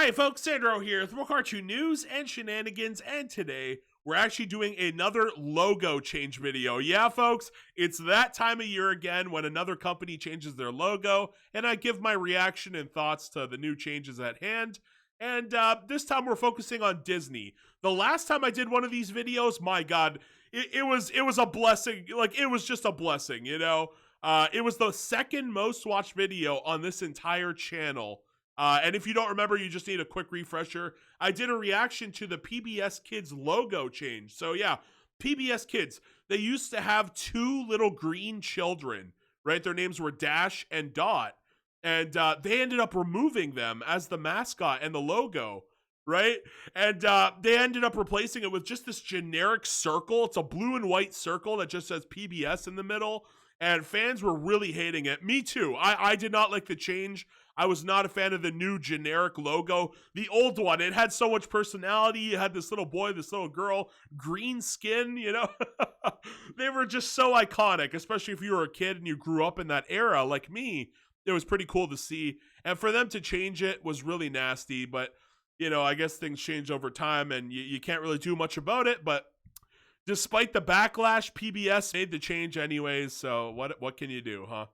Hi folks, Sandro here with more cartoon news and shenanigans, and today we're actually doing another logo change video. Yeah folks, it's that time of year again when another company changes their logo, and I give my reaction and thoughts to the new changes at hand. And this time we're focusing on Disney. The last time I did one of these videos, my god, it was a blessing. Like, it was just a blessing, you know? It was the second most watched video on this entire channel. And if you don't remember, you just need a quick refresher. I did a reaction to the PBS Kids logo change. So yeah, PBS Kids, they used to have two little green children, right? Their names were Dash and Dot. And they ended up removing them as the mascot and the logo, right? And they ended up replacing it with just this generic circle. It's a blue and white circle that just says PBS in the middle. And fans were really hating it. Me too. I did not like the change. I was not a fan of the new generic logo. The old one, it had so much personality. It had this little boy, this little girl, green skin, you know? They were just so iconic, especially if you were a kid and you grew up in that era like me. It was pretty cool to see. And for them to change it was really nasty. But, you know, I guess things change over time and you can't really do much about it. But despite the backlash, PBS made the change anyways, so what can you do, huh?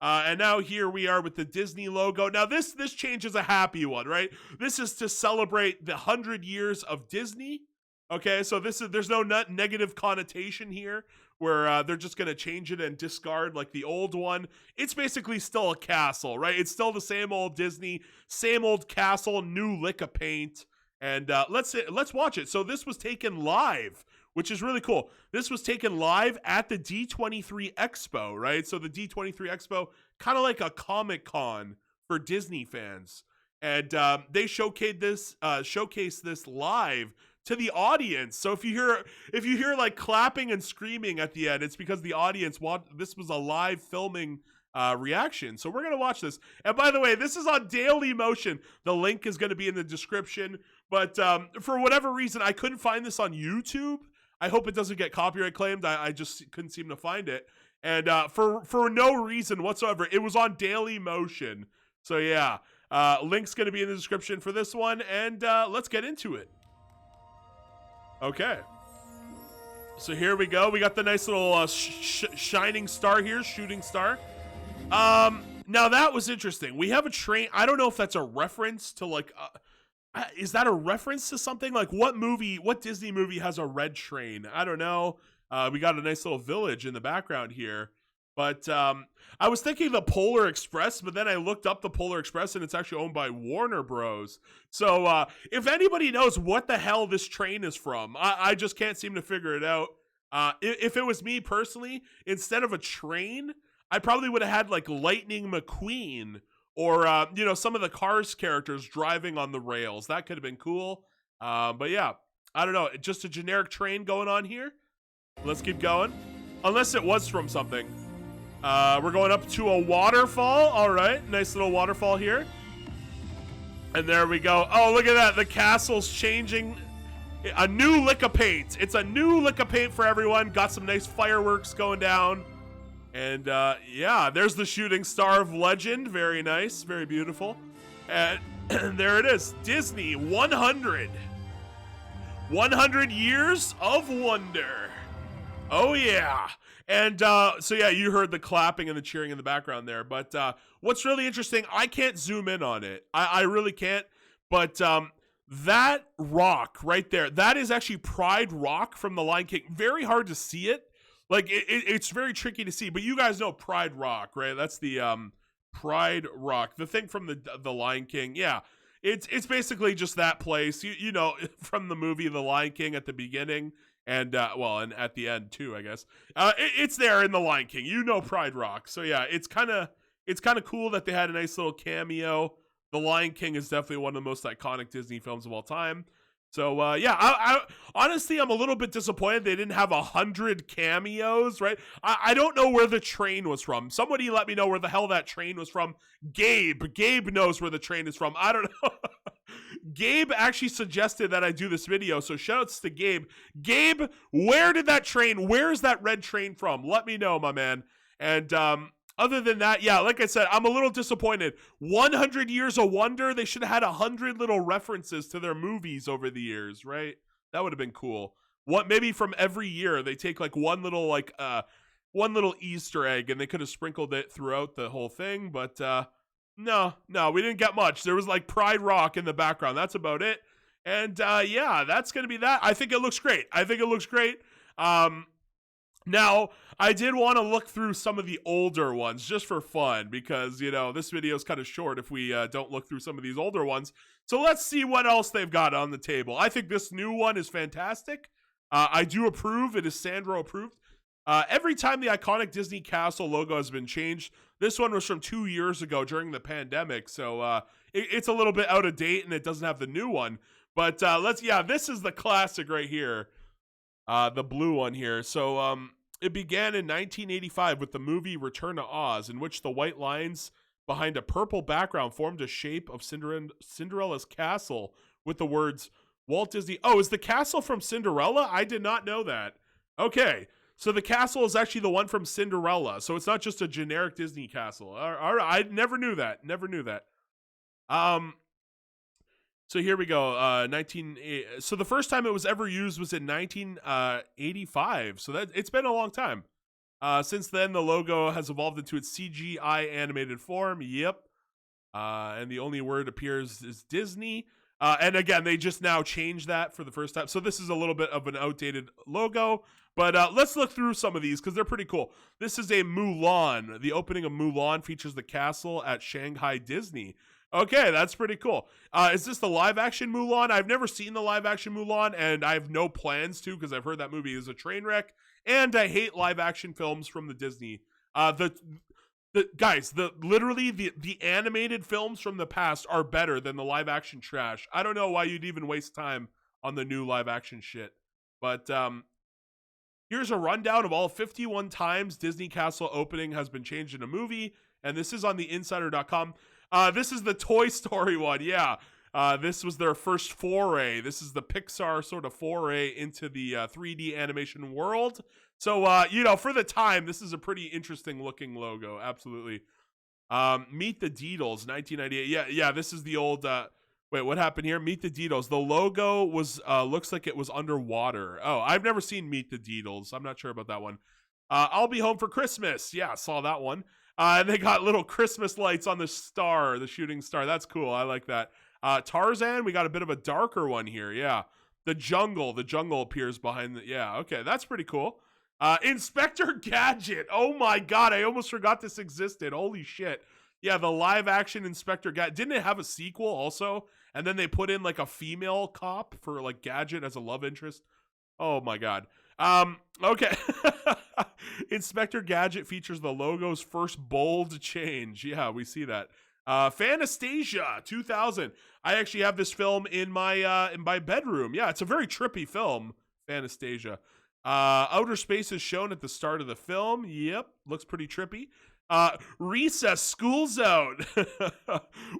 And now here we are with the Disney logo. Now this change is a happy one, right? This is to celebrate the 100 years of Disney. Okay, so there's no negative connotation here where they're just gonna change it and discard like the old one. It's basically still a castle, right? It's still the same old Disney, same old castle, new lick of paint. And let's watch it. So this was taken live, which is really cool. This was taken live at the D23 Expo, right? So the D23 Expo, kind of like a Comic-Con for Disney fans. And they showcased this live to the audience. So if you hear like clapping and screaming at the end, it's because the audience this was a live filming reaction. So we're gonna watch this. And by the way, this is on Daily Motion. The link is gonna be in the description. But for whatever reason, I couldn't find this on YouTube. I hope it doesn't get copyright claimed. I just couldn't seem to find it. And for no reason whatsoever, it was on Daily Motion. So yeah, link's going to be in the description for this one. And let's get into it. Okay. So here we go. We got the nice little shining star here, shooting star. Now that was interesting. We have a train. I don't know if that's a reference to like... is that a reference to something? Like what Disney movie has a red train? I don't know. We got a nice little village in the background here. But I was thinking the Polar Express, but then I looked up the Polar Express and it's actually owned by Warner Bros. So if anybody knows what the hell this train is from, I just can't seem to figure it out. If it was me personally, instead of a train, I probably would have had like Lightning McQueen, or, you know, some of the Cars characters driving on the rails. That could have been cool. But yeah, I don't know. Just a generic train going on here. Let's keep going. Unless it was from something. We're going up to a waterfall. All right. Nice little waterfall here. And there we go. Oh, look at that. The castle's changing. A new lick of paint. It's a new lick of paint for everyone. Got some nice fireworks going down. And yeah, there's the shooting star of legend. Very nice, very beautiful. And there it is, Disney 100. 100 years of wonder. Oh yeah. And so yeah, you heard the clapping and the cheering in the background there. But what's really interesting, I can't zoom in on it. I really can't. But that rock right there, that is actually Pride Rock from The Lion King. Very hard to see it. Like, it's very tricky to see, but you guys know Pride Rock, right? That's the Pride Rock, the thing from the Lion King. Yeah, it's basically just that place, you know, from the movie The Lion King at the beginning, and well, and at the end too, I guess. It's there in The Lion King. You know Pride Rock, so yeah, it's kind of cool that they had a nice little cameo. The Lion King is definitely one of the most iconic Disney films of all time. So, yeah, I honestly, I'm a little bit disappointed they didn't have 100 cameos, right? I don't know where the train was from. Somebody let me know where the hell that train was from. Gabe knows where the train is from. I don't know. Gabe actually suggested that I do this video, so shoutouts to Gabe. Gabe, where's that red train from? Let me know, my man. And Other than that, yeah, like I said, I'm a little disappointed. 100 Years of Wonder, they should have had 100 little references to their movies over the years, right? That would have been cool. What, maybe from every year they take like one little Easter egg, and they could have sprinkled it throughout the whole thing, but no, we didn't get much. There was like Pride Rock in the background. That's about it. And yeah, that's gonna be that. I think it looks great. Now, I did want to look through some of the older ones just for fun because, this video is kind of short if we don't look through some of these older ones. So let's see what else they've got on the table. I think this new one is fantastic. I do approve. It is Sandro approved. Every time the iconic Disney Castle logo has been changed, this one was from 2 years ago during the pandemic. So it's a little bit out of date and it doesn't have the new one. But this is the classic right here. The blue one here. So it began in 1985 with the movie Return to Oz, in which the white lines behind a purple background formed a shape of Cinderella's castle with the words Walt Disney. Oh, is the castle from Cinderella? I did not know that. Okay, so the castle is actually the one from Cinderella. So it's not just a generic Disney castle. All right, I never knew that. So here we go. So the first time it was ever used was in 1985. So it's been a long time. Since then, the logo has evolved into its CGI animated form. Yep. And the only word appears is Disney. And again, they just now changed that for the first time. So this is a little bit of an outdated logo. But let's look through some of these because they're pretty cool. This is a Mulan. The opening of Mulan features the castle at Shanghai Disney. Okay, that's pretty cool. Is this the live-action Mulan? I've never seen the live-action Mulan, and I have no plans to because I've heard that movie is a train wreck, and I hate live-action films from the Disney. The animated films from the past are better than the live-action trash. I don't know why you'd even waste time on the new live-action shit. But here's a rundown of all 51 times Disney Castle opening has been changed in a movie, and this is on the insider.com. This is the Toy Story one, yeah. This was their first foray. This is the Pixar sort of foray into the 3D animation world. So, for the time, this is a pretty interesting looking logo, absolutely. Meet the Deedles, 1998. Yeah, this is the old, wait, what happened here? Meet the Deedles. The logo was, looks like it was underwater. Oh, I've never seen Meet the Deedles. I'm not sure about that one. I'll Be Home for Christmas. Yeah, saw that one. And they got little Christmas lights on the star, the shooting star. That's cool. I like that. Tarzan, we got a bit of a darker one here. Yeah. The jungle appears behind the, yeah. Okay. That's pretty cool. Inspector Gadget. Oh my God. I almost forgot this existed. Holy shit. Yeah. The live action Inspector Gadget. Didn't it have a sequel also? And then they put in like a female cop for like Gadget as a love interest. Oh my God. Okay. Inspector Gadget features the logo's first bold change. Yeah, we see that. Fanastasia 2000. I actually have this film in my bedroom. Yeah, it's a very trippy film, Fanastasia. Outer space is shown at the start of the film. Yep, looks pretty trippy. Recess, School's Out.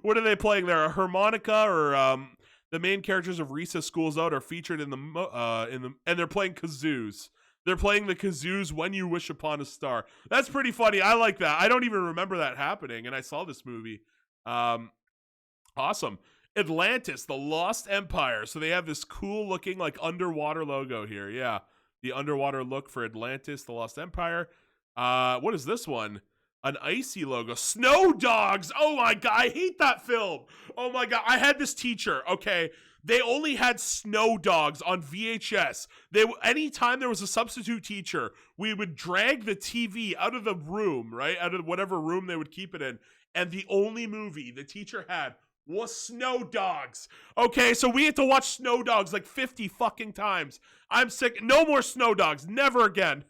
What are they playing there? A harmonica or the main characters of Recess, School's Out are featured in the and they're playing kazoos. They're playing the kazoos When You Wish Upon a Star. That's pretty funny. I like that. I don't even remember that happening, and I saw this movie. Awesome. Atlantis, the Lost Empire. So they have this cool looking like underwater logo here. Yeah, the underwater look for Atlantis, the Lost Empire. What is this one? An icy logo. Snow Dogs. Oh my God, I hate that film. Oh my God, I had this teacher. Okay, they only had Snow Dogs on VHS. Anytime there was a substitute teacher, we would drag the TV out of the room, right? Out of whatever room they would keep it in. And the only movie the teacher had was Snow Dogs. Okay, so we had to watch Snow Dogs like 50 fucking times. I'm sick. No more Snow Dogs. Never again.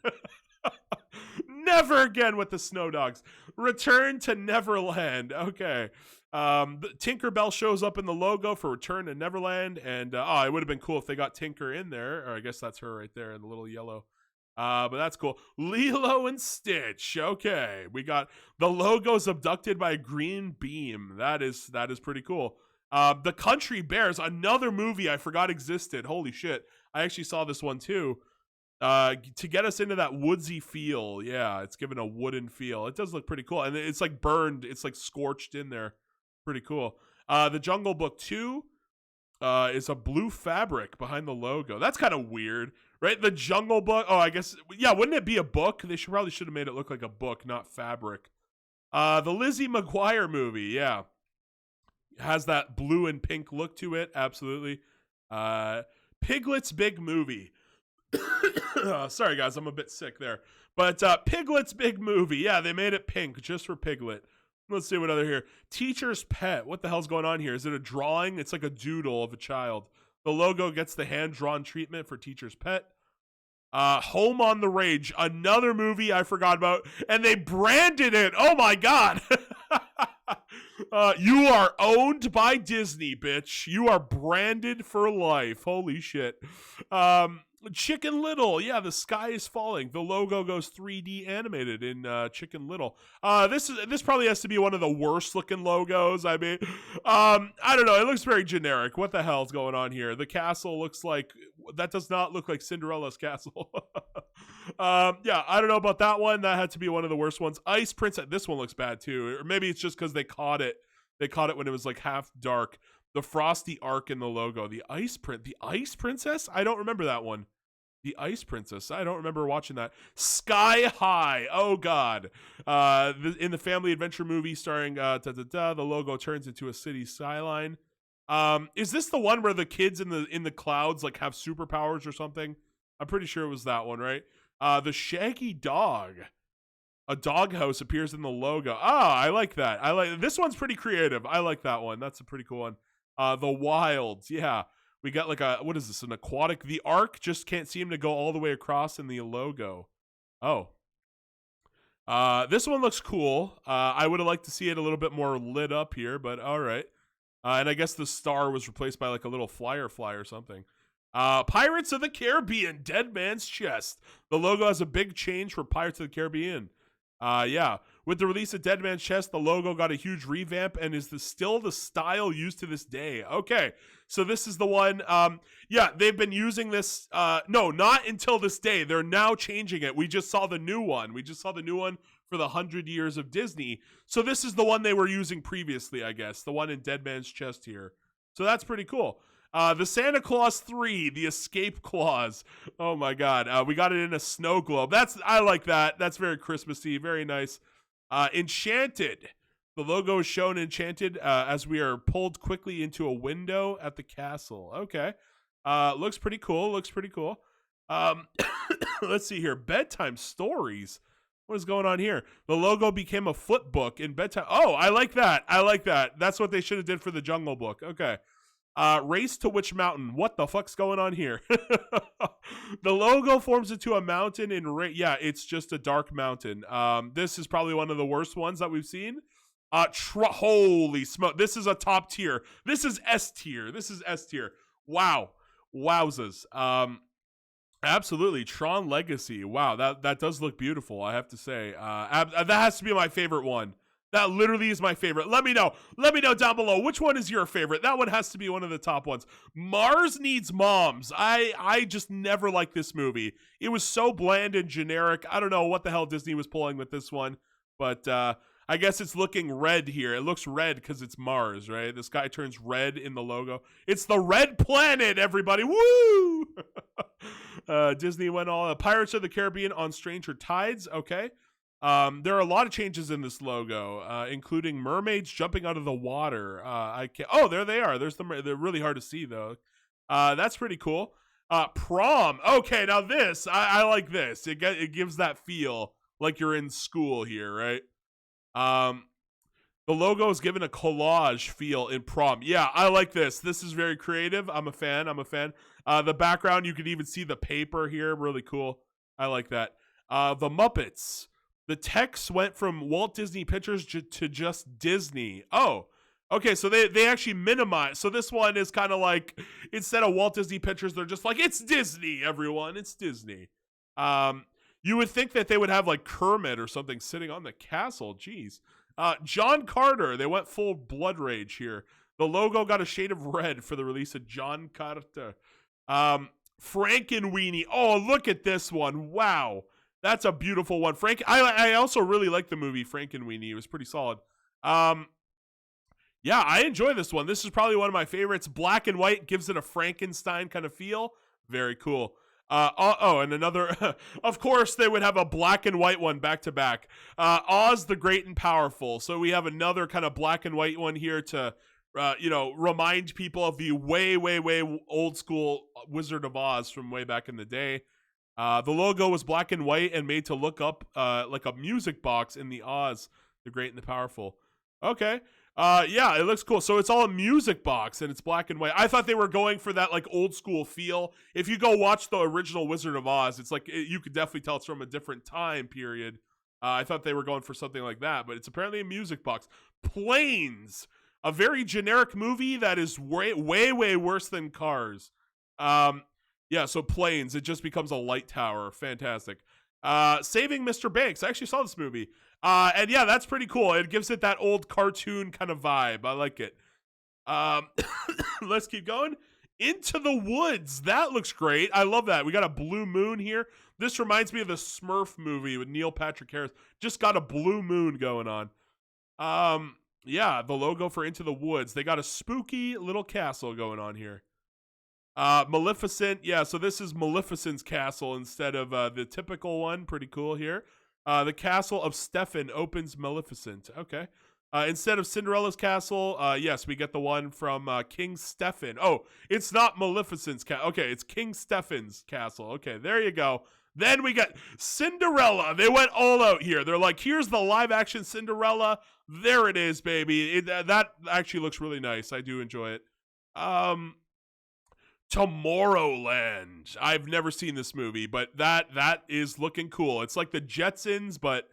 Never again with the Snow Dogs. Return to Neverland. Okay. Tinkerbell shows up in the logo for Return to Neverland, and it would have been cool if they got Tinker in there, or I guess that's her right there in the little yellow. But that's cool. Lilo and Stitch. Okay, we got the logo's abducted by a green beam. That is pretty cool. The Country Bears, another movie I forgot existed. Holy shit! I actually saw this one too. to get us into that woodsy feel. Yeah, it's given a wooden feel. It does look pretty cool, and it's like burned. It's like scorched in there. Pretty cool. The Jungle Book 2 is a blue fabric behind the logo. That's kind of weird, right? The Jungle Book. Oh, I guess, yeah, wouldn't it be a book? They probably should have made it look like a book, not fabric. The Lizzie McGuire movie, yeah. Has that blue and pink look to it, absolutely. Piglet's Big Movie. Sorry, guys, I'm a bit sick there. But Piglet's Big Movie, yeah, they made it pink just for Piglet. Let's see what other here. Teacher's Pet. What the hell's going on here? Is it a drawing? It's like a doodle of a child. The logo gets the hand-drawn treatment for Teacher's Pet. Home on the Range, another movie I forgot about, and they branded it. Oh my god. You are owned by Disney, bitch. You are branded for life. Holy shit. Chicken Little. Yeah, the sky is falling. The logo goes 3D animated in Chicken Little. This probably has to be one of the worst looking logos. I mean, I don't know. It looks very generic. What the hell's going on here? The castle looks like, that does not look like Cinderella's castle. Yeah, I don't know about that one. That had to be one of the worst ones. Ice Princess. This one looks bad too. Or maybe it's just because they caught it. They caught it when it was like half dark. The frosty arc in the logo. The Ice Princess? I don't remember that one. The Ice Princess. I don't remember watching that. Sky High. Oh, God. In the family adventure movie starring the logo turns into a city skyline. Is this the one where the kids in the clouds like have superpowers or something? I'm pretty sure it was that one, right? The Shaggy Dog. A doghouse appears in the logo. Ah, I like that. This one's pretty creative. I like that one. That's a pretty cool one. The Wilds. Yeah. We got like what is this? An aquatic. The arc just can't seem to go all the way across in the logo. Oh. This one looks cool. I would have liked to see it a little bit more lit up here, but all right. And I guess the star was replaced by like a little fly or something. Pirates of the Caribbean, Dead Man's Chest. The logo has a big change for Pirates of the Caribbean. Yeah. With the release of Dead Man's Chest, the logo got a huge revamp and is still the style used to this day. Okay, so this is the one. Yeah, they've been using this. No, not until this day. They're now changing it. We just saw the new one. For the 100 years of Disney. So this is the one they were using previously, I guess. The one in Dead Man's Chest here. So that's pretty cool. The Santa Claus 3, the Escape Clause. Oh my God. We got it in a snow globe. I like that. That's very Christmassy. Very nice. Enchanted. The logo is shown enchanted as we are pulled quickly into a window at the castle. Okay. Looks pretty cool. Let's see here. Bedtime stories. What is going on here? The logo became a flip book in bedtime. Oh, I like that. That's what they should have did for the Jungle Book. Okay. Race to Witch Mountain. What the fuck's going on here? The logo forms into a mountain yeah, it's just a dark mountain. This is probably one of the worst ones that we've seen. Holy smoke. This is a top tier. This is S tier. Wow. Wowzas. Absolutely. Tron Legacy. Wow, that does look beautiful, I have to say. That has to be my favorite one. That literally is my favorite. Let me know. Let me know down below. Which one is your favorite? That one has to be one of the top ones. Mars Needs Moms. I just never liked this movie. It was so bland and generic. I don't know what the hell Disney was pulling with this one. But I guess it's looking red here. It looks red because it's Mars, right? The sky turns red in the logo. It's the Red Planet, everybody. Woo! Disney went all Pirates of the Caribbean on Stranger Tides. Okay. There are a lot of changes in this logo, including mermaids jumping out of the water. Oh, there they are. They're really hard to see though. That's pretty cool. Prom. Okay, now this I like this. It gives that feel like you're in school here, right? The logo is given a collage feel in Prom. Yeah, I like this. This is very creative. I'm a fan. The background, you can even see the paper here. Really cool. I like that. The Muppets. The text went from Walt Disney Pictures to just Disney. Oh, okay. So they actually minimize. So this one is kind of like, instead of Walt Disney Pictures, they're just like, it's Disney, everyone. It's Disney. You would think that they would have like Kermit or something sitting on the castle. Jeez. John Carter. They went full blood rage here. The logo got a shade of red for the release of John Carter. Frankenweenie. Oh, look at this one. Wow. That's a beautiful one. I also really like the movie Frankenweenie. It was pretty solid. Yeah, I enjoy this one. This is probably one of my favorites. Black and white gives it a Frankenstein kind of feel. Very cool. And another, of course, they would have a black and white one back to back. Oz the Great and Powerful. So we have another kind of black and white one here to, remind people of the way, way, way old school Wizard of Oz from way back in the day. The logo was black and white and made to look up like a music box in the Oz the Great and the Powerful. Okay. Yeah, it looks cool. So it's all a music box and it's black and white. I thought they were going for that like old school feel. If you go watch the original Wizard of Oz, it's like you could definitely tell it's from a different time period. I thought they were going for something like that, but it's apparently a music box. Planes, a very generic movie that is way, way, way worse than Cars. Yeah, so Planes, it just becomes a light tower. Fantastic. Saving Mr. Banks. I actually saw this movie. And yeah, that's pretty cool. It gives it that old cartoon kind of vibe. I like it. Let's keep going. Into the Woods. That looks great. I love that. We got a blue moon here. This reminds me of the Smurf movie with Neil Patrick Harris. Just got a blue moon going on. Yeah, the logo for Into the Woods. They got a spooky little castle going on here. Maleficent. Yeah, so this is Maleficent's castle instead of the typical one. Pretty cool here. The castle of Stefan opens Maleficent. Okay. Instead of Cinderella's castle, yes, we get the one from King Stefan. Oh, it's not Maleficent's castle. Okay, it's King Stefan's castle. Okay, there you go. Then we got Cinderella. They went all out here. They're like, here's the live-action Cinderella. There it is, baby. That actually looks really nice. I do enjoy it. Tomorrowland. I've never seen this movie, but that is looking cool. It's like the Jetsons, but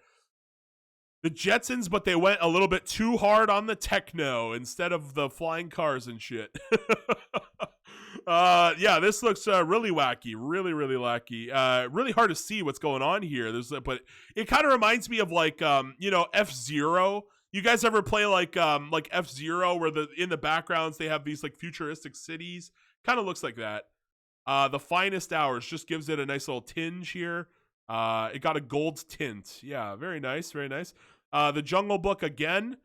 they went a little bit too hard on the techno instead of the flying cars and shit. Yeah, this looks really wacky, really, really wacky. Really hard to see what's going on here. But it kind of reminds me of like F-Zero. You guys ever play like F-Zero, where in the backgrounds they have these like futuristic cities? Kind of looks like that. The Finest Hours just gives it a nice little tinge here. It got a gold tint. Yeah, very nice, very nice. The Jungle Book again,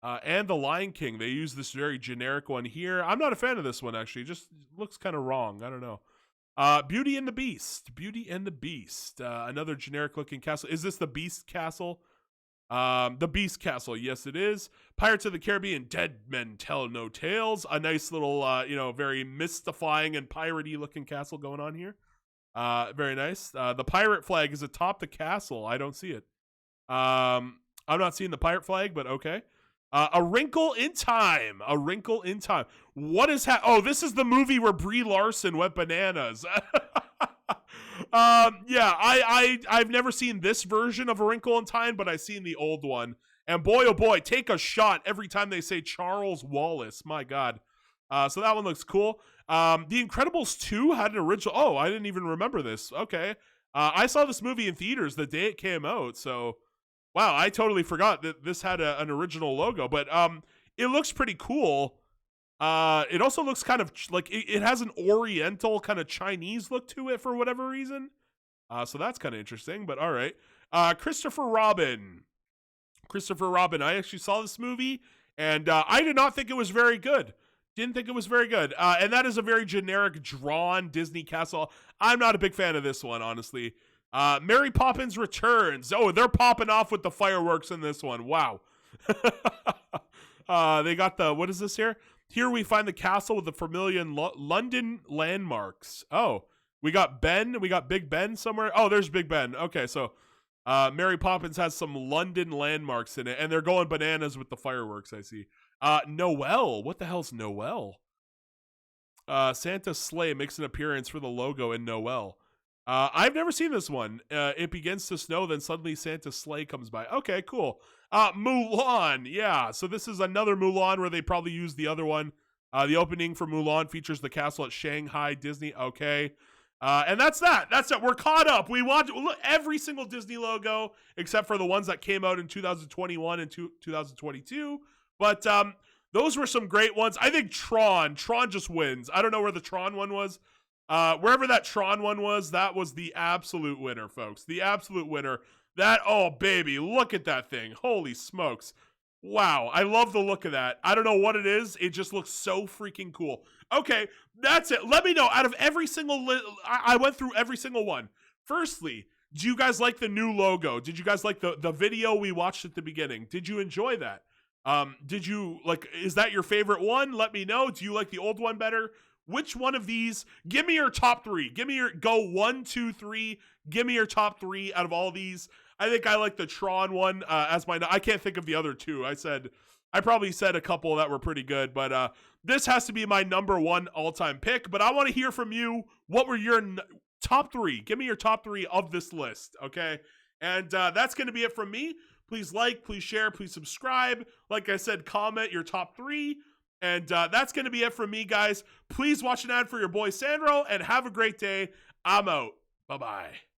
and The Lion King. They use this very generic one here. I'm not a fan of this one, actually. It just looks kind of wrong. I don't know. Beauty and the Beast. Beauty and the Beast. Another generic-looking castle. Is this the Beast Castle? The Beast Castle, yes it is. Pirates of the Caribbean, Dead Men Tell No Tales. A nice little, very mystifying and piratey looking castle going on here. Very nice. The pirate flag is atop the castle. I don't see it. I'm not seeing the pirate flag, but okay. A Wrinkle in Time. A Wrinkle in Time. What is oh, this is the movie where Brie Larson went bananas. Yeah, I've never seen this version of A Wrinkle in Time, but I've seen the old one. And boy, oh boy, take a shot every time they say Charles Wallace. My God. So that one looks cool. The Incredibles 2 had an original. Oh, I didn't even remember this. Okay. I saw this movie in theaters the day it came out. So, wow, I totally forgot that this had an original logo. But it looks pretty cool. It also looks kind of like it has an Oriental kind of Chinese look to it for whatever reason. So that's kind of interesting, but all right. Christopher Robin. I actually saw this movie, and I did not think it was very good. Didn't think it was very good. And that is a very generic drawn Disney castle. I'm not a big fan of this one, honestly. Mary Poppins Returns. Oh, they're popping off with the fireworks in this one. Wow. They got what is this here? Here we find the castle with the familiar London landmarks. Oh, we got Ben. We got Big Ben somewhere. Oh, there's Big Ben. Okay, so Mary Poppins has some London landmarks in it, and they're going bananas with the fireworks, I see. Noel. What the hell's Noel? Santa's sleigh makes an appearance for the logo in Noel. I've never seen this one. It begins to snow, then suddenly Santa's sleigh comes by. Okay, cool. Mulan. Yeah, so this is another Mulan where they probably used the other one. The opening for Mulan features the castle at Shanghai Disney. Okay. And that's that. That's it. We're caught up. We want every single Disney logo except for the ones that came out in 2021 and 2022. But those were some great ones. I think Tron just wins. I don't know where the Tron one was. Wherever that Tron one was, that was the absolute winner, folks. The absolute winner. That, oh, baby, look at that thing. Holy smokes. Wow, I love the look of that. I don't know what it is. It just looks so freaking cool. Okay, that's it. Let me know, out of every single I went through every single one. Firstly, do you guys like the new logo? Did you guys like the video we watched at the beginning? Did you enjoy that? Did you like, is that your favorite one? Let me know. Do you like the old one better? Which one of these? Give me your top three. Give me your go 1, 2, 3. Give me your top three out of all these. I think I like the Tron one as my. I can't think of the other two. I probably said a couple that were pretty good, but this has to be my number one all-time pick. But I want to hear from you. What were your top three? Give me your top three of this list, okay? And that's going to be it from me. Please like, please share, please subscribe. Like I said, comment your top three. And that's going to be it from me, guys. Please watch an ad for your boy Sandro, and have a great day. I'm out. Bye-bye.